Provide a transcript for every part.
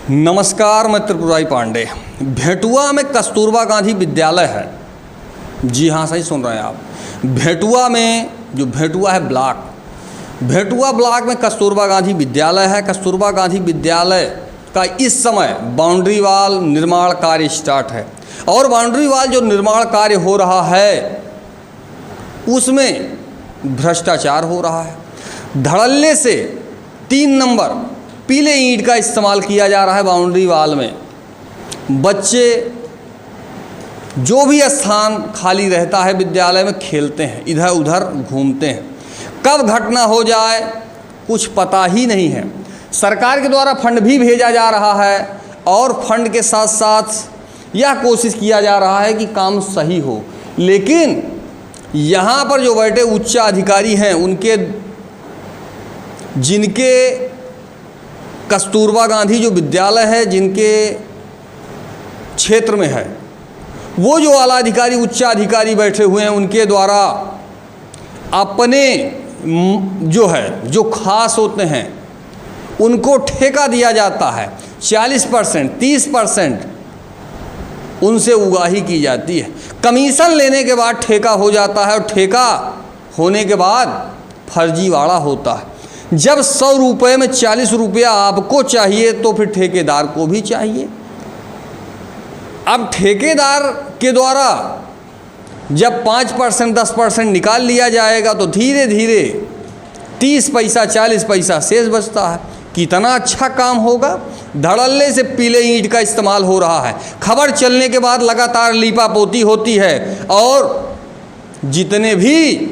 नमस्कार, मैं त्रिपुरारी पांडे। भेटुआ में कस्तूरबा गांधी विद्यालय है। जी हाँ, सही सुन रहे हैं आप। भेटुआ में जो भेटुआ है ब्लॉक, भेटुआ ब्लॉक में कस्तूरबा गांधी विद्यालय है। कस्तूरबा गांधी विद्यालय का इस समय बाउंड्री वाल निर्माण कार्य स्टार्ट है और बाउंड्री वाल जो निर्माण कार्य हो रहा है उसमें भ्रष्टाचार हो रहा है। धड़ल्ले से 3 नंबर पीले ईंट का इस्तेमाल किया जा रहा है बाउंड्री वाल में। बच्चे जो भी स्थान खाली रहता है विद्यालय में खेलते हैं, इधर उधर घूमते हैं। कब घटना हो जाए कुछ पता ही नहीं है। सरकार के द्वारा फंड भी भेजा जा रहा है और फंड के साथ साथ यह कोशिश किया जा रहा है कि काम सही हो, लेकिन यहाँ पर जो बैठे उच्च अधिकारी हैं जिनके कस्तूरबा गांधी जो विद्यालय है जिनके क्षेत्र में है, वो जो आला अधिकारी उच्च अधिकारी बैठे हुए हैं उनके द्वारा अपने जो खास होते हैं उनको ठेका दिया जाता है। 40% 30% उनसे उगाही की जाती है। कमीशन लेने के बाद ठेका हो जाता है और ठेका होने के बाद फर्जीवाड़ा होता है। जब 100 रुपये में 40 रुपया आपको चाहिए तो फिर ठेकेदार को भी चाहिए। अब ठेकेदार के द्वारा जब 5% 10% निकाल लिया जाएगा तो धीरे धीरे 30 पैसा 40 पैसा शेष बचता है। कितना अच्छा काम होगा। धड़ल्ले से पीले ईंट का इस्तेमाल हो रहा है। खबर चलने के बाद लगातार लीपापोती होती है और जितने भी,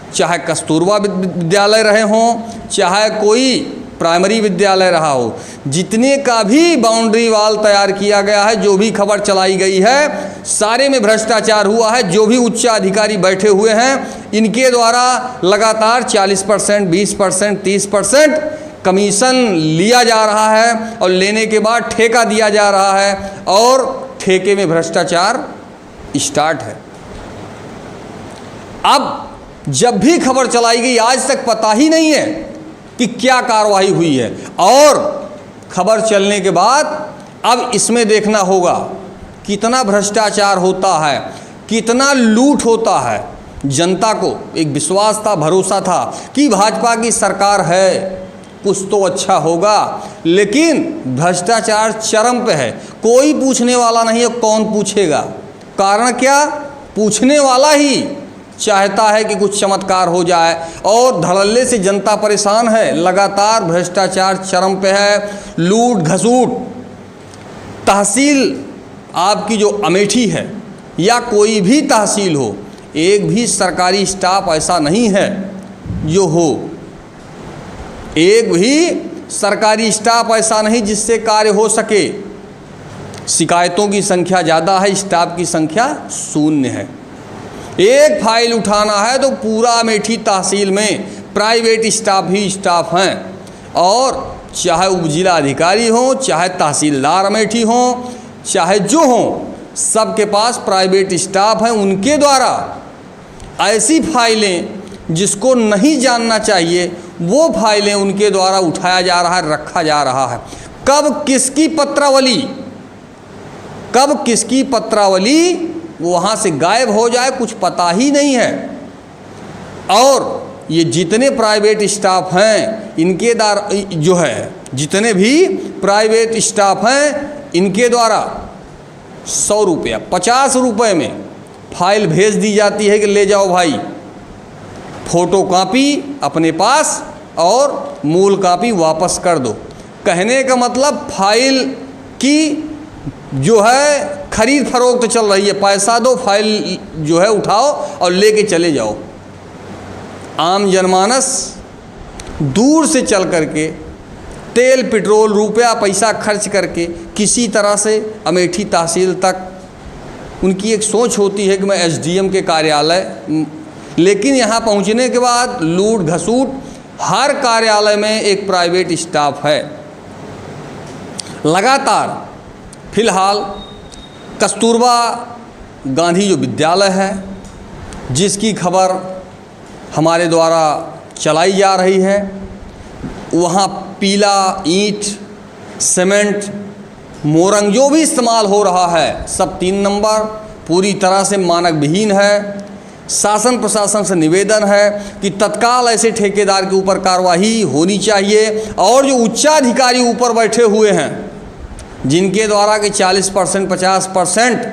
चाहे कस्तूरबा विद्यालय रहे हों चाहे कोई प्राइमरी विद्यालय रहा हो, जितने का भी बाउंड्री वाल तैयार किया गया है, जो भी खबर चलाई गई है, सारे में भ्रष्टाचार हुआ है। जो भी उच्च अधिकारी बैठे हुए हैं इनके द्वारा लगातार 40% 20% 30% कमीशन लिया जा रहा है और लेने के बाद ठेका दिया जा रहा है और ठेके में भ्रष्टाचार स्टार्ट है। अब जब भी खबर चलाई गई आज तक पता ही नहीं है कि क्या कार्रवाई हुई है और खबर चलने के बाद अब इसमें देखना होगा कितना भ्रष्टाचार होता है, कितना लूट होता है। जनता को एक विश्वास था, भरोसा था कि भाजपा की सरकार है, कुछ तो अच्छा होगा, लेकिन भ्रष्टाचार चरम पे है। कोई पूछने वाला नहीं है। कौन पूछेगा? कारण क्या? पूछने वाला ही चाहता है कि कुछ चमत्कार हो जाए और धड़ल्ले से जनता परेशान है। लगातार भ्रष्टाचार चरम पे है, लूट घसूट। तहसील आपकी जो अमेठी है या कोई भी तहसील हो, एक भी सरकारी स्टाफ ऐसा नहीं है जो हो, एक भी सरकारी स्टाफ ऐसा नहीं जिससे कार्य हो सके। शिकायतों की संख्या ज़्यादा है, स्टाफ की संख्या 0 है। एक फाइल उठाना है तो पूरा अमेठी तहसील में प्राइवेट स्टाफ ही स्टाफ हैं और चाहे उपजिला अधिकारी हों, चाहे तहसीलदार अमेठी हों, चाहे जो हों, सबके पास प्राइवेट स्टाफ हैं। उनके द्वारा ऐसी फाइलें जिसको नहीं जानना चाहिए वो फाइलें उनके द्वारा उठाया जा रहा है, रखा जा रहा है। कब किसकी पत्रावली वहाँ से गायब हो जाए कुछ पता ही नहीं है। और ये जितने प्राइवेट स्टाफ हैं इनके द्वारा जो है, जितने भी प्राइवेट स्टाफ हैं इनके द्वारा 100 रुपया 50 रुपये में फाइल भेज दी जाती है कि ले जाओ भाई, फ़ोटो कापी अपने पास और मूल कापी वापस कर दो। कहने का मतलब फाइल की जो है खरीद फरोख्त चल रही है। पैसा दो, फाइल जो है उठाओ और लेके चले जाओ। आम जनमानस दूर से चल करके तेल पेट्रोल रुपया पैसा खर्च करके किसी तरह से अमेठी तहसील तक उनकी एक सोच होती है कि मैं एसडीएम के कार्यालय, लेकिन यहाँ पहुँचने के बाद लूट घसूट। हर कार्यालय में एक प्राइवेट स्टाफ है। लगातार फिलहाल कस्तूरबा गांधी जो विद्यालय है जिसकी खबर हमारे द्वारा चलाई जा रही है, वहाँ पीला ईंट सीमेंट, मोरंग जो भी इस्तेमाल हो रहा है सब 3 नंबर पूरी तरह से मानक विहीन है। शासन प्रशासन से निवेदन है कि तत्काल ऐसे ठेकेदार के ऊपर कार्रवाई होनी चाहिए और जो उच्चाधिकारी ऊपर बैठे हुए हैं जिनके द्वारा कि 40% 50%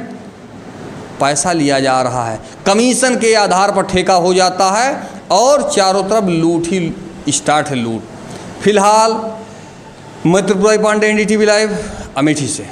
पैसा लिया जा रहा है, कमीशन के आधार पर ठेका हो जाता है और चारों तरफ लूट ही स्टार्ट है, लूट। फिलहाल मैं त्रिपुरा पांडे, NDTV लाइव, अमेठी से।